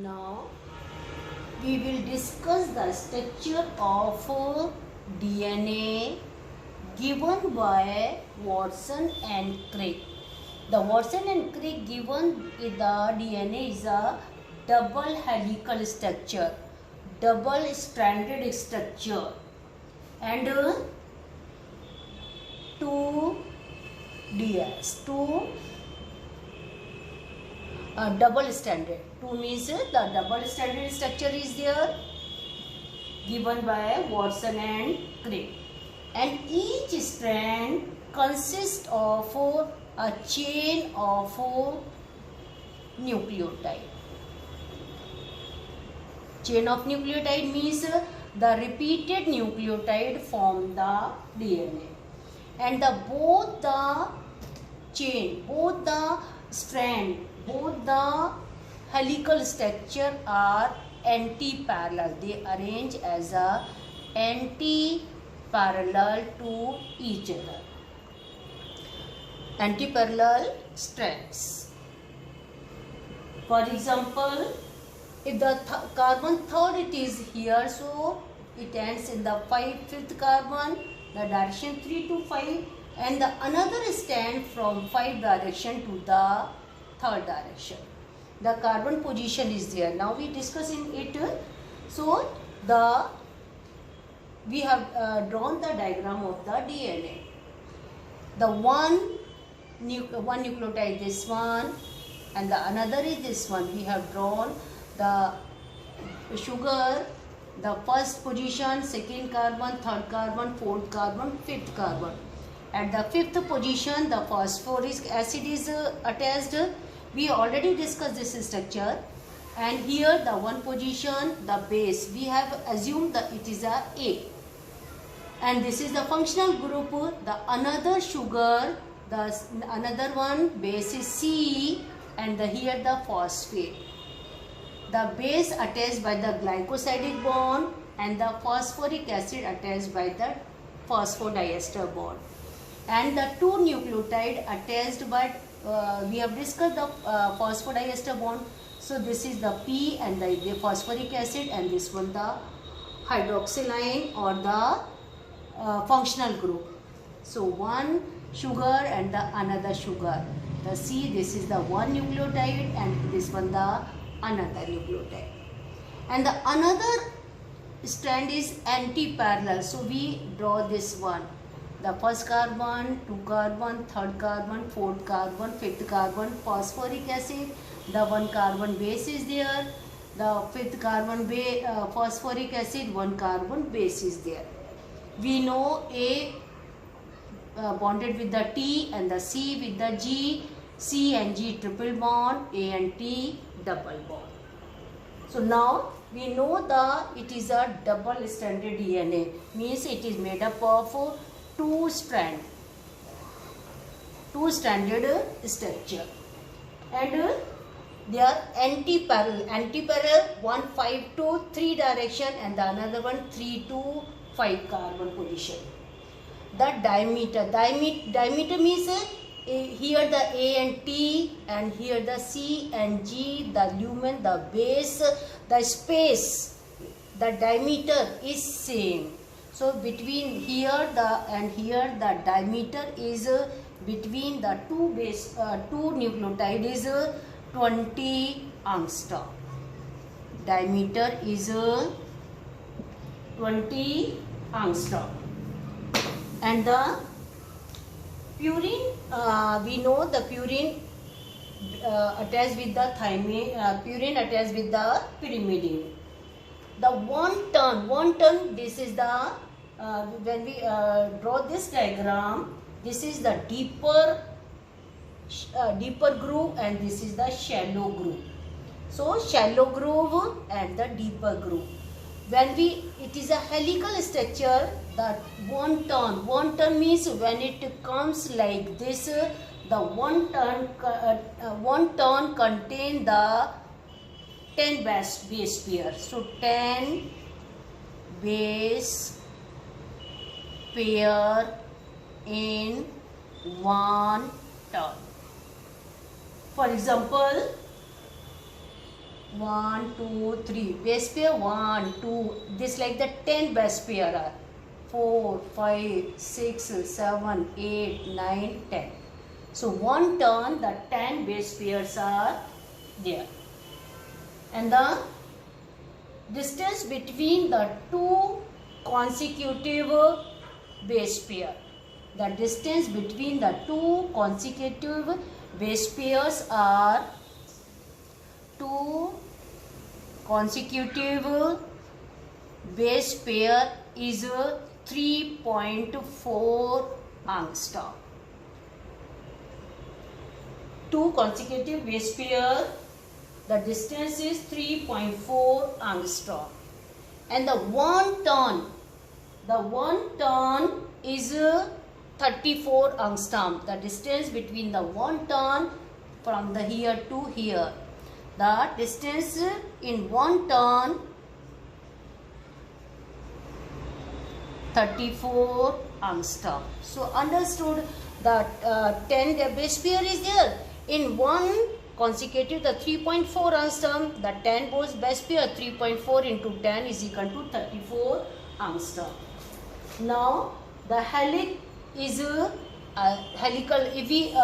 Now we will discuss the structure of DNA given by Watson and Crick. The Watson and Crick given the DNA is a double helical structure, double stranded structure, and two double stranded. Two means the double stranded structure is there given by Watson and Crick, and each strand consists of a chain of nucleotide. Chain of nucleotide means the repeated nucleotide form the DNA, and both the chain, both the strand, both the helical structure are anti-parallel. They arrange as a anti-parallel to each other. Anti-parallel strands. For example, if the carbon third it is here, so it ends in the fifth carbon, the direction 3 to 5, and the another strand from 5 direction to the third direction. The carbon position is there. Now we discuss in it. So we have drawn the diagram of the DNA. The one nucleotide this one, and the another is this one. We have drawn the sugar, the first position, second carbon, third carbon, fourth carbon, fifth carbon. At the fifth position, the phosphoric acid is attached. We already discussed this structure. And here the one position, the base, we have assumed that it is a A. And this is the functional group. The another sugar, the another one base is C, and here the phosphate. The base attached by the glycosidic bond, and the phosphoric acid attached by the phosphodiester bond. And the two nucleotide attached by, we have discussed the phosphodiester bond. So this is the P and the phosphoric acid, and this one the hydroxyline or the functional group. So one sugar and the another sugar. The C, this is the one nucleotide, and this one the another nucleotide. And the another strand is anti-parallel. So we draw this one. The first carbon, two carbon, third carbon, fourth carbon, fifth carbon, phosphoric acid. The one carbon base is there. The fifth carbon phosphoric acid, one carbon base is there. We know A bonded with the T, and the C with the G, C and G triple bond, A and T double bond. So now we know it is a double stranded DNA, means it is made up of two stranded structure, and they are anti-parallel, one 5 to 3 direction, and the another one 3 to 5 carbon position. The diameter means here the A and T, and here the C and G, the lumen, the base, the space, the diameter is same. So between here and here the diameter is between the two nucleotide is 20 angstrom. Diameter is 20 angstrom. And the purine, we know the purine attached with the thymine, purine attached with the pyrimidine. The one turn, this is the, when we draw this diagram, this is the deeper groove, and this is the shallow groove. So shallow groove and the deeper groove. When it is a helical structure, that one turn means when it comes like this, the one turn contain the 10 base pair. So 10 base pair in one turn. For example, 1, 2, 3. Base pair 1, 2. This like the 10 base pair are 4, 5, 6, 7, 8, 9, 10. So one turn the 10 base pairs are there. And the distance between the two consecutive base pair. The distance between the two consecutive base pairs are two consecutive base pair is 3.4 angstrom. Two consecutive base pair, the distance is 3.4 angstrom. And the one turn is 34 angstrom. The distance between the one turn from the here to here. The distance in one turn 34 angstrom. So understood that 10 base pair is there. In one consecutive the 3.4 angstrom, the 10 base pair 3.4 into 10 is equal to 34 angstrom. Now the helix is helical. If we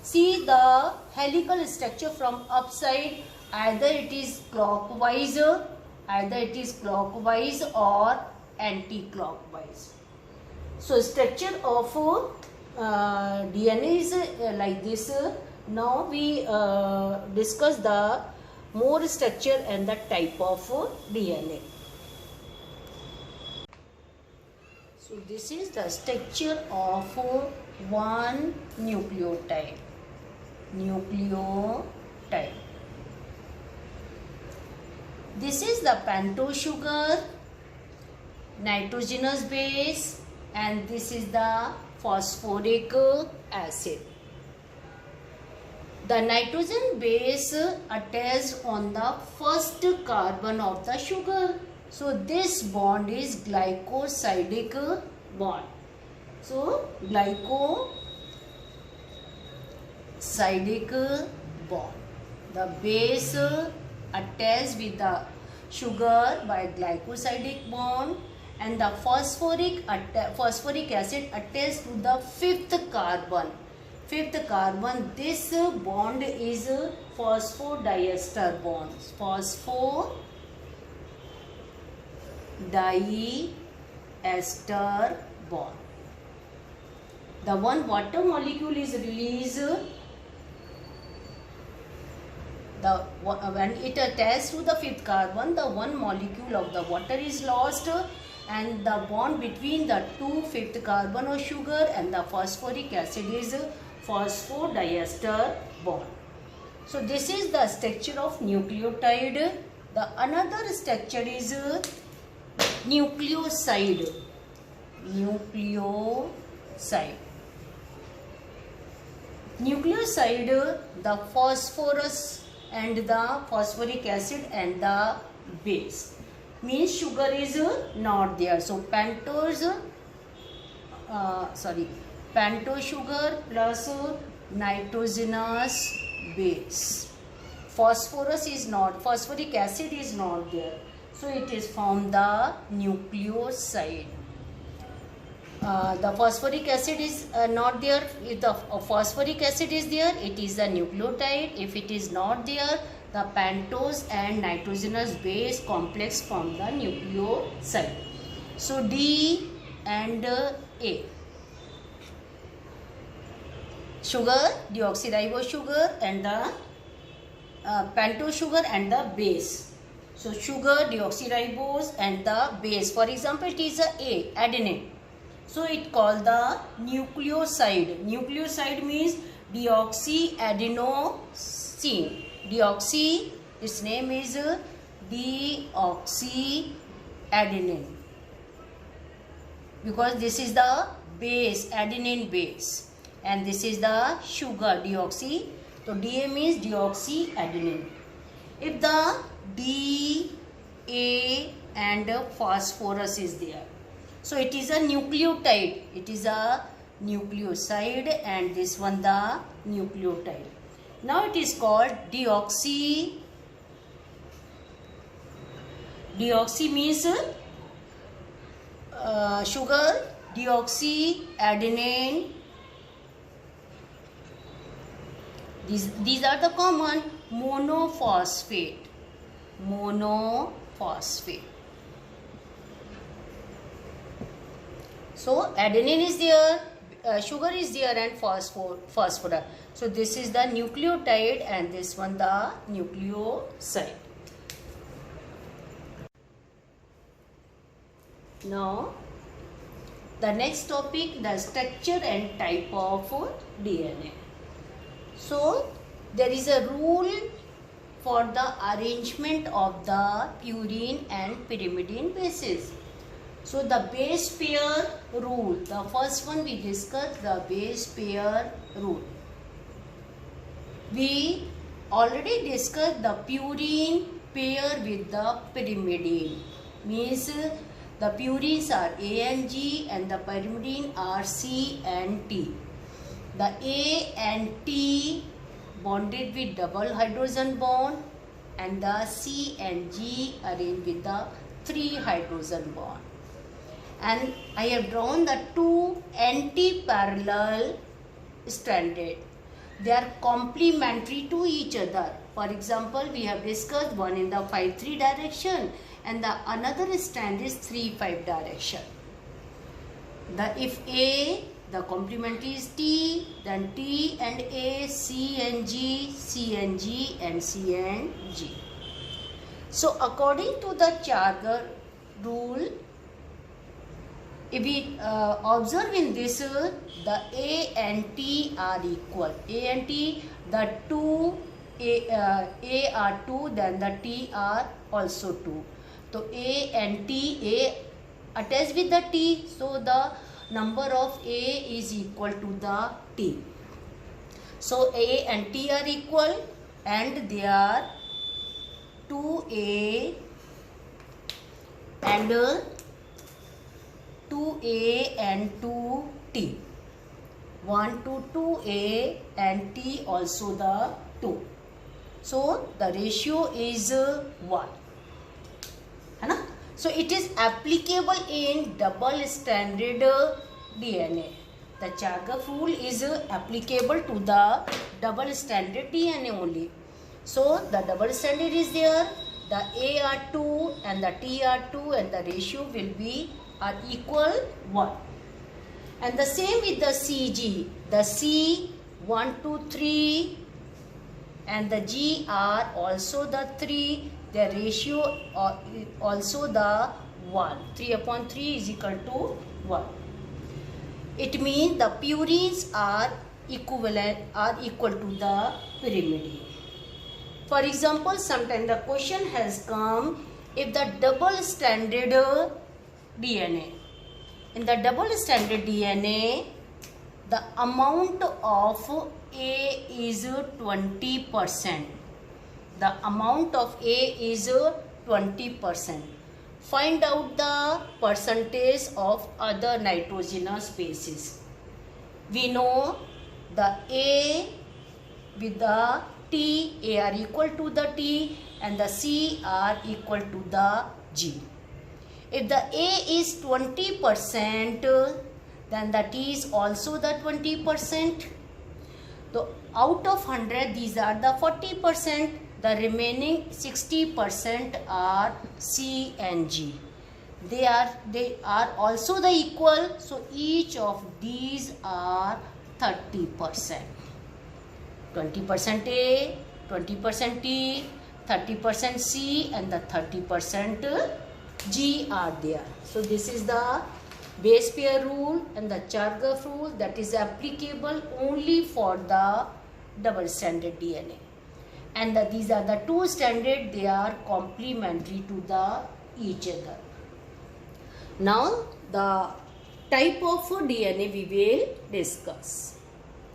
see the helical structure from upside, either it is clockwise or anti-clockwise. So structure of DNA is like this. Now we discuss the more structure and the type of DNA. So this is the structure of one nucleotide. This is the pentose sugar, nitrogenous base, and this is the phosphoric acid. The nitrogen base attached on the first carbon of the sugar. So this bond is glycosidic bond. So glycosidic bond. The base attached with the sugar by glycosidic bond, and the phosphoric acid attached to the fifth carbon. This bond is phosphodiester bond. Phosphodiester bond. The one water molecule is released. When it attaches to the fifth carbon, the one molecule of the water is lost, and the bond between the two fifth carbon of sugar and the phosphoric acid is phosphodiester bond. So this is the structure of nucleotide. The another structure is nucleoside. Nucleoside, the phosphorus and the phosphoric acid and the base. Means sugar is not there. So pentose sugar plus nitrogenous base. Phosphoric acid is not there. So it is from the nucleoside. The phosphoric acid is not there. If the phosphoric acid is there, it is the nucleotide. If it is not there, the pentose and nitrogenous base complex from the nucleoside. So D and A. Sugar, deoxyribose sugar, and the pentose sugar and the base. So sugar, deoxyribose and the base. For example, it is A, adenine. So it called the nucleoside. Nucleoside means deoxyadenosine. Deoxy, its name is deoxyadenine, because this is the base, adenine base, and this is the sugar, deoxy. So Da means deoxyadenine. If the D, A and phosphorus is there, so it is a nucleotide. It is a nucleoside, and this one the nucleotide. Now it is called deoxyribonucleic Deoxy means sugar, deoxy, adenine. These are the common. Monophosphate. Monophosphate. So adenine is there, sugar is there, and phosphorus. So this is the nucleotide and this one the nucleoside. Now the next topic, the structure and type of DNA. So there is a rule for the arrangement of the purine and pyrimidine bases. So the base pair rule, the first one we discussed, the base pair rule. We already discussed the purine pair with the pyrimidine. Means the purines are A and G and the pyrimidine are C and T. The A and T bonded with double hydrogen bond and the C and G arranged with the 3 hydrogen bond. And I have drawn the 2 anti-parallel stranded. They are complementary to each other. For example, we have discussed one in the 5-3 direction and the another strand is 3-5 direction. If A, the complementary is T, then T and A, C and G, C and G and C and G. So according to the Charger rule, if we observe in this, the A and T are equal. A and T, the A are 2, then the T are also 2. So A and T, A attached with the T, so the number of A is equal to the T. So A and T are equal and they are 2A and 2A and 2T. 1 to 2A and T also the 2. So the ratio is 1. So it is applicable in double-stranded DNA. The Chargaff rule is applicable to the double-stranded DNA only. So the double-stranded is there, the A are 2 and the T are 2 and the ratio will be equal 1. And the same with the CG. The C 1, 2, 3 and the G are also the 3. The ratio also the 1. 3 upon 3 is equal to 1. It means the purines are equal to the pyrimidine. For example, sometimes the question has come, if the double-stranded DNA, in the double-stranded DNA, the amount of A is 20%. The amount of A is 20%. Find out the percentage of other nitrogenous bases. We know the A with the T, A are equal to the T and the C are equal to the G. If the A is 20%, then the T is also the 20%. So out of 100, these are the 40%. The remaining 60% are C and G. They are also the equal. So each of these are 30%. 20% A, 20% T, 30% C and the 30% G are there. So this is the base pair rule and the Chargaff rule that is applicable only for the double-stranded DNA. And these are the two stranded, they are complementary to each other. Now the type of DNA we will discuss.